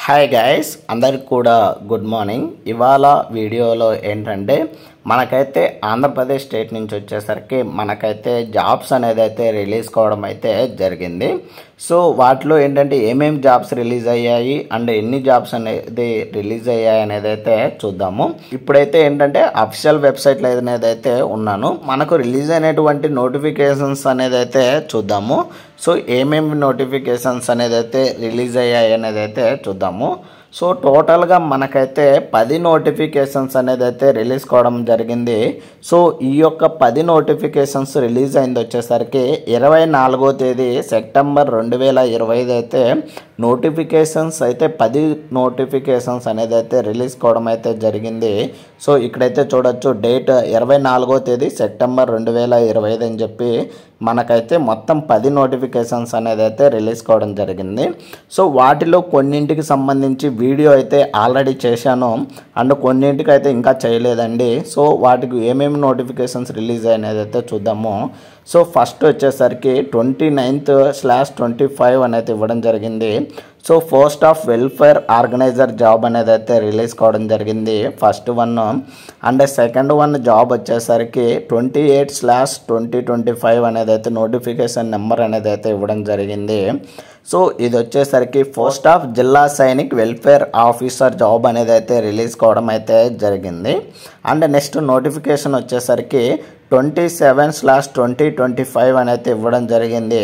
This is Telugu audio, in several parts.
హాయ్ గైస్, అందరికి కూడా గుడ్ మార్నింగ్. ఇవాళ వీడియోలో ఏంటంటే మనకైతే ఆంధ్రప్రదేశ్ స్టేట్ నుంచి వచ్చేసరికి మనకైతే జాబ్స్ అనేది అయితే రిలీజ్ కావడం అయితే జరిగింది. సో వాటిలో ఏంటంటే ఏమేమి జాబ్స్ రిలీజ్ అయ్యాయి అండ్ ఎన్ని జాబ్స్ అనేది రిలీజ్ అయ్యాయి అనేది అయితే చూద్దాము. ఇప్పుడైతే ఏంటంటే అఫీషియల్ వెబ్సైట్లో అనేది అయితే ఉన్నాను. మనకు రిలీజ్ అయినటువంటి నోటిఫికేషన్స్ అనేది అయితే చూద్దాము. సో ఏమేమి నోటిఫికేషన్స్ అనేది అయితే రిలీజ్ అయ్యాయి అనేది అయితే చూద్దాము. సో టోటల్గా మనకైతే 10 నోటిఫికేషన్స్ అనేది అయితే రిలీజ్ కావడం జరిగింది. సో ఈ యొక్క 10 నోటిఫికేషన్స్ రిలీజ్ అయింది వచ్చేసరికి 24వ తేదీ సెప్టెంబర్ 2025 అయితే నోటిఫికేషన్స్ అయితే 10 నోటిఫికేషన్స్ అనేది అయితే రిలీజ్ కావడం అయితే జరిగింది. సో ఇక్కడైతే చూడొచ్చు డేట్ 24వ తేదీ సెప్టెంబర్ 2025 అని చెప్పి మనకైతే మొత్తం 10 నోటిఫికేషన్స్ అనేది అయితే రిలీజ్ కావడం జరిగింది. సో వాటిలో కొన్నింటికి సంబంధించి వీడియో అయితే ఆల్రెడీ చేశాను అండ్ కొన్నింటికి అయితే ఇంకా చేయలేదండి. సో వాటికి ఏమేమి నోటిఫికేషన్స్ రిలీజ్ అయినది అయితే చూద్దాము. సో ఫస్ట్ వచ్చేసరికి 29/25 అనేది ఇవ్వడం జరిగింది. So post of welfare organiser job అనేది అయితే రిలీజ్ కావడం జరిగింది first one. And second one job వచ్చేసరికి 28/2025 అనేది అయితే నోటిఫికేషన్ నెంబర్ అనేది అయితే ఇవ్వడం జరిగింది. సో ఇది వచ్చేసరికి పోస్ట్ ఆఫ్ జిల్లా సైనిక్ వెల్ఫేర్ ఆఫీసర్ జాబ్ అనేది అయితే రిలీజ్ కావడం అయితే జరిగింది. అండ్ నెక్స్ట్ నోటిఫికేషన్ వచ్చేసరికి 27/2025 అనేది ఇవ్వడం జరిగింది.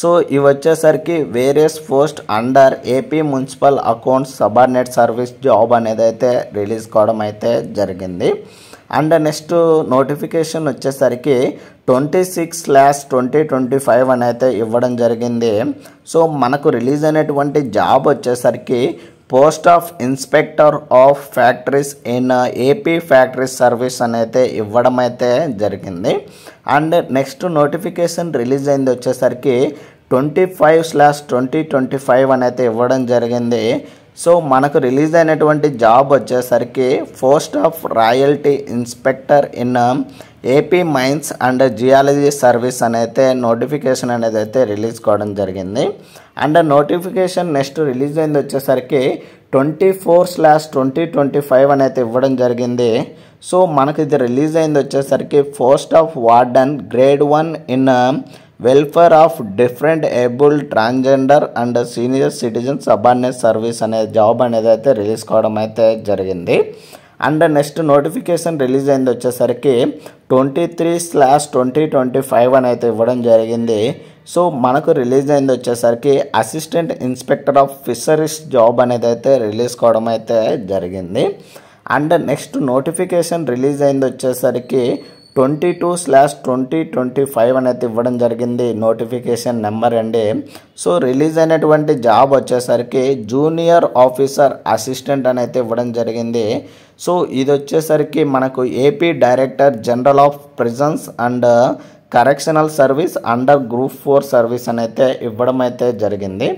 సో ఇవి వచ్చేసరికి various post under AP municipal accounts subordinate service job అనేది అయితే రిలీజ్ కావడం అయితే జరిగింది. అండ్ నెక్స్ట్ నోటిఫికేషన్ వచ్చేసరికి 26/2025 అని అయితే ఇవ్వడం జరిగింది. సో మనకు రిలీజ్ అయినటువంటి జాబ్ వచ్చేసరికి post of inspector of factories in AP factories service అనేది ఇవ్వడం అయితే జరిగింది. అండ్ నెక్స్ట్ నోటిఫికేషన్ రిలీజ్ అయింది వచ్చేసరికి 25/2025 అని అయితే ఇవ్వడం జరిగింది. సో మనకు రిలీజ్ అయినటువంటి జాబ్ వచ్చేసరికి post of royalty inspector in AP mines and geology service అనేది నోటిఫికేషన్ అనేది అయితే రిలీజ్ కావడం జరిగింది. అండ్ నోటిఫికేషన్ నెక్స్ట్ రిలీజ్ అయింది వచ్చేసరికి 24/2025 అని అయితే ఇవ్వడం జరిగింది. సో మనకు ఇది రిలీజ్ అయింది వచ్చేసరికి post of warden grade 1 in welfare of different able transgender and senior citizen subordinate service అనే జాబ్ అనేది అయితే రిలీజ్ కావడం అయితే జరిగింది. అండ్ నెక్స్ట్ నోటిఫికేషన్ రిలీజ్ అయింది వచ్చేసరికి 23/2025 అని అయితే ఇవ్వడం జరిగింది. సో మనకు రిలీజ్ అయింది వచ్చేసరికి assistant inspector of fisheries job అనేది అయితే రిలీజ్ కావడం అయితే జరిగింది. అండ్ నెక్స్ట్ నోటిఫికేషన్ రిలీజ్ అయింది వచ్చేసరికి 22/2025 అనేది ఇవ్వడం జరిగింది నోటిఫికేషన్ నెంబర్ అండి. సో రిలీజ్ అయినటువంటి జాబ్ వచ్చేసరికి జూనియర్ ఆఫీసర్ అసిస్టెంట్ అని అయితే ఇవ్వడం జరిగింది. సో ఇది వచ్చేసరికి మనకు AP director general of prisons and correctional service under group 4 service అని అయితే ఇవ్వడం అయితే జరిగింది.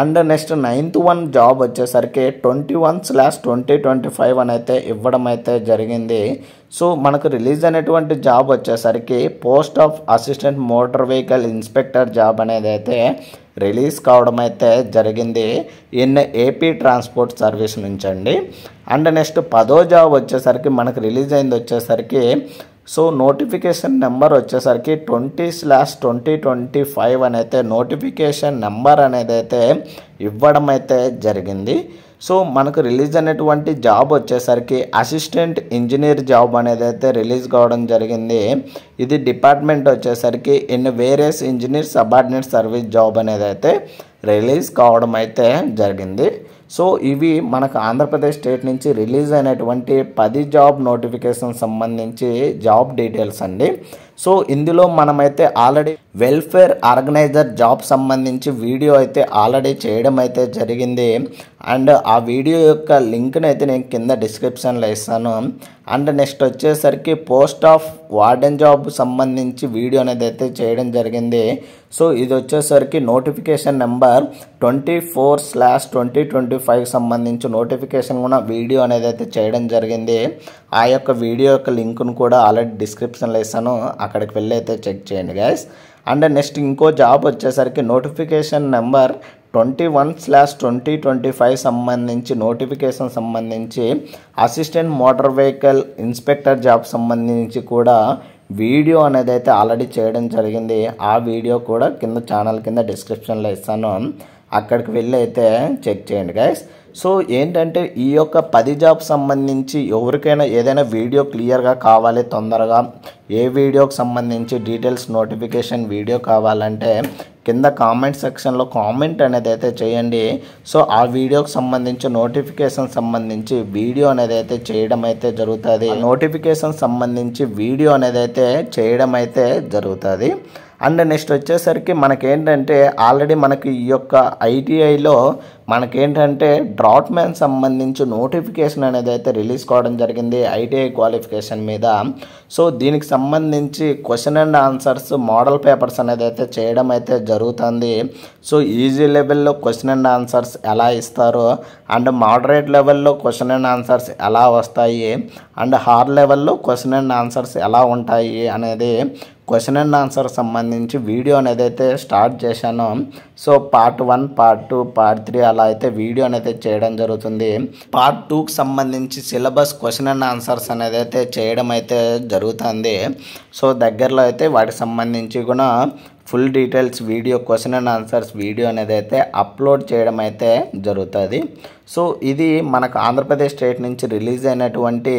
And next 9th one job వచ్చేసరికి 21/2025 అని అయితే ఇవ్వడం అయితే జరిగింది. సో మనకు రిలీజ్ అయినటువంటి జాబ్ వచ్చేసరికి post of assistant motor vehicle inspector job అనేది అయితే రిలీజ్ కావడం అయితే జరిగింది ఇన్ ఏపీ ట్రాన్స్పోర్ట్ సర్వీస్ నుంచి అండి. అండ్ నెక్స్ట్ 10వ జాబ్ వచ్చేసరికి మనకు రిలీజ్ అయింది వచ్చేసరికి సో నోటిఫికేషన్ నెంబర్ వచ్చేసరికి 20/2025 అని అయితే నోటిఫికేషన్ నెంబర్ అనేది అయితే ఇవ్వడం అయితే జరిగింది. సో మనకు రిలీజ్ అయినటువంటి జాబ్ వచ్చేసరికి అసిస్టెంట్ ఇంజనీర్ జాబ్ అనేది అయితే రిలీజ్ కావడం జరిగింది. ఇది డిపార్ట్మెంట్ వచ్చేసరికి in various engineer subordinate service job అనేది అయితే రిలీజ్ కావడం అయితే జరిగింది. సో ఇవి మనకు ఆంధ్రప్రదేశ్ స్టేట్ నుంచి రిలీజ్ అయినటువంటి 10 జాబ్ నోటిఫికేషన్ సంబంధించి జాబ్ డీటెయిల్స్ అండి. సో ఇందులో మనమైతే ఆల్రెడీ వెల్ఫేర్ ఆర్గనైజర్ జాబ్ సంబంధించి వీడియో అయితే ఆల్రెడీ చేయడం అయితే జరిగింది. అండ్ ఆ వీడియో యొక్క లింక్ని అయితే నేను కింద డిస్క్రిప్షన్లో ఇస్తాను. అండ్ నెక్స్ట్ వచ్చేసరికి పోస్ట్ ఆఫ్ వార్డెన్ జాబ్ సంబంధించి వీడియో అనేది అయితే చేయడం జరిగింది. సో ఇది వచ్చేసరికి నోటిఫికేషన్ నెంబర్ 24/2025 సంబంధించి నోటిఫికేషన్ కూడా వీడియో అనేది అయితే చేయడం జరిగింది. ఆ యొక్క వీడియో యొక్క లింక్ను కూడా ఆల్రెడీ డిస్క్రిప్షన్లో ఇస్తాను, అక్కడికి వెళ్ళి అయితే చెక్ చేయండి గైస్. అండ్ నెక్స్ట్ ఇంకో జాబ్ వచ్చేసరికి నోటిఫికేషన్ నెంబర్ 21/2025 సంబంధించి నోటిఫికేషన్ సంబంధించి assistant motor vehicle inspector job సంబంధించి కూడా వీడియో అనేది అయితే ఆల్రెడీ చేయడం జరిగింది. ఆ వీడియో కూడా కింద ఛానల్ కింద డిస్క్రిప్షన్లో ఇస్తాను, అక్కడికి వెళ్ళి అయితే చెక్ చేయండి గైస్. సో ఏంటంటే ఈ యొక్క 10 జాబ్ సంబంధించి ఎవరికైనా ఏదైనా వీడియో క్లియర్గా కావాలి, తొందరగా ఏ వీడియోకి సంబంధించి డీటెయిల్స్ నోటిఫికేషన్ వీడియో కావాలంటే కింద కామెంట్ సెక్షన్లో కామెంట్ అనేది అయితే చేయండి. సో ఆ వీడియోకి సంబంధించి నోటిఫికేషన్ సంబంధించి వీడియో అనేది అయితే చేయడం అయితే జరుగుతుంది. నోటిఫికేషన్ సంబంధించి వీడియో అనేది అయితే చేయడం అయితే జరుగుతుంది. అండ్ నెక్స్ట్ వచ్చేసరికి మనకేంటంటే ఆల్రెడీ మనకి ఈ యొక్క ఐటీఐలో మనకేంటంటే డ్రాట్ మ్యాన్ సంబంధించి నోటిఫికేషన్ అనేది అయితే రిలీజ్ కావడం జరిగింది ఐటీఐ క్వాలిఫికేషన్ మీద. సో దీనికి సంబంధించి question and answers model papers అనేది అయితే చేయడం అయితే జరుగుతుంది. సో ఈజీ లెవెల్లో క్వశ్చన్ అండ్ ఆన్సర్స్ ఎలా ఇస్తారో అండ్ మోడరేట్ లెవెల్లో క్వశ్చన్ అండ్ ఆన్సర్స్ ఎలా వస్తాయి అండ్ హార్డ్ లెవెల్లో క్వశ్చన్ అండ్ ఆన్సర్స్ ఎలా ఉంటాయి అనేది క్వశ్చన్ అండ్ ఆన్సర్ సంబంధించి వీడియో అనేది అయితే స్టార్ట్ చేశాను. సో పార్ట్ 1, పార్ట్ 2, పార్ట్ 3 అలా అయితే వీడియో అనేది చేయడం జరుగుతుంది. పార్ట్ 2కి సంబంధించి సిలబస్ క్వశ్చన్ అండ్ ఆన్సర్స్ అనేది అయితే చేయడం అయితే జరుగుతుంది. సో దగ్గరలో అయితే వాటికి సంబంధించి కూడా full details video question and answers video అనేది అయితే అప్లోడ్ చేయడం అయితే జరుగుతుంది. సో ఇది మనకు ఆంధ్రప్రదేశ్ స్టేట్ నుంచి రిలీజ్ అయినటువంటి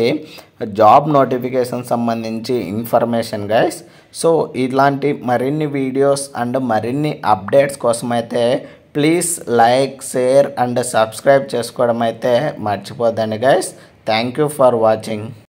జాబ్ నోటిఫికేషన్ సంబంధించి ఇన్ఫర్మేషన్ గైస్. సో ఇలాంటి మరిన్ని వీడియోస్ అండ్ మరిన్ని అప్డేట్స్ కోసం అయితే please like, share and subscribe చేసుకోవడం అయితే మర్చిపోద్దండి guys. Thank you for watching.